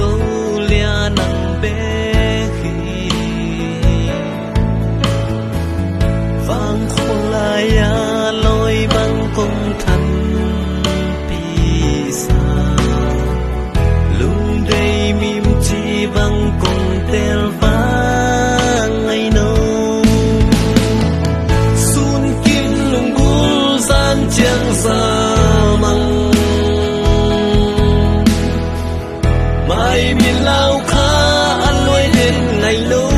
lâu lia nắng bé khi vang khôn lại lối băng cùng thân pi xa lung đây mìm chi băng cùng tel vang ngày nâu sun kim lung gul gian chiang xa măng mai miền lao khá ăn lối đến ngày lâu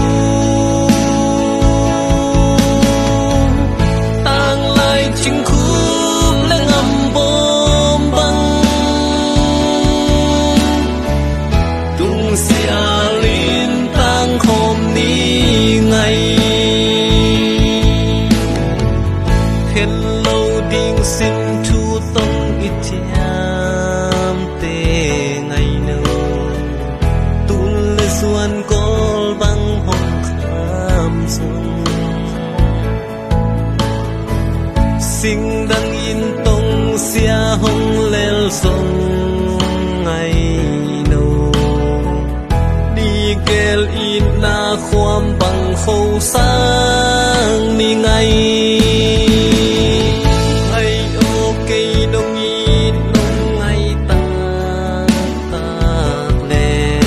tang lại chính khúc lên ngầm bom băng tung xia linh tang hôm ní ngày khen lâu đinh xin thu tông ít tiam tê ngày nâu tuôn lên xuân col băng hồng khám sông sinh đăng in tông xia hồng lên sông ngày nâu đi kêu in na khoam bằng khâu sang mi ngày ai ô cây đông in đông ngày ta lệ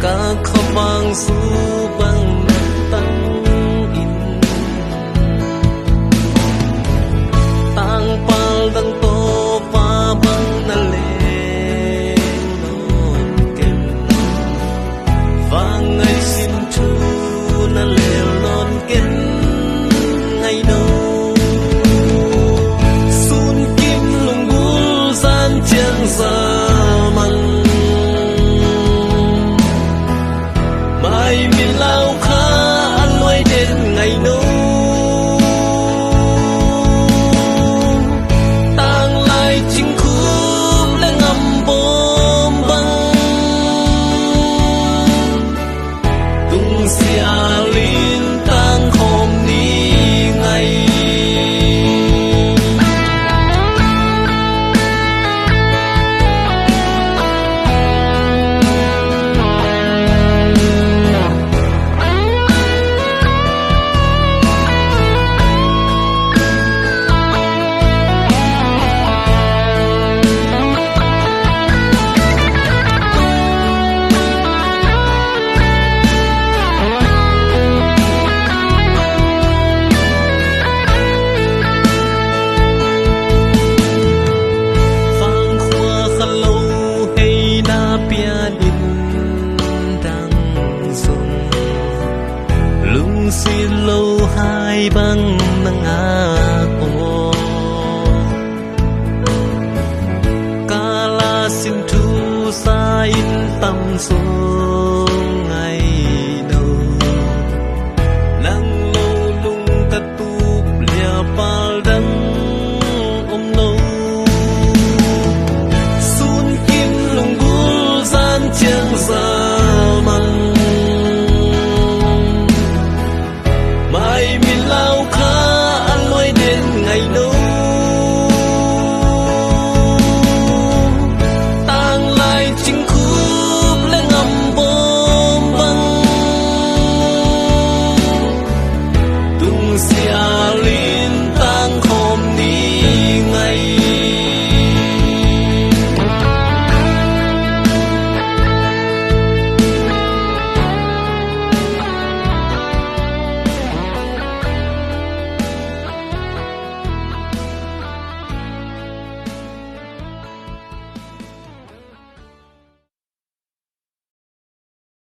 các khâu bằng su bằng tăng in tăng pal đăng tô pha bằng na lệ non kem vang ngày xin chu na lệ non kem ngày đâu sun kim lung gul san chiang sa măng mai miền lao khá ăn lối đến ngày nâu tang lại chính khúc lên ngầm bom băng tung xia linh tang hôm ní ngày vang khoa khăn lâu hay na pia đinh đang dùng lung xin lâu hai băng nang a o kala xin thu sa in tâm số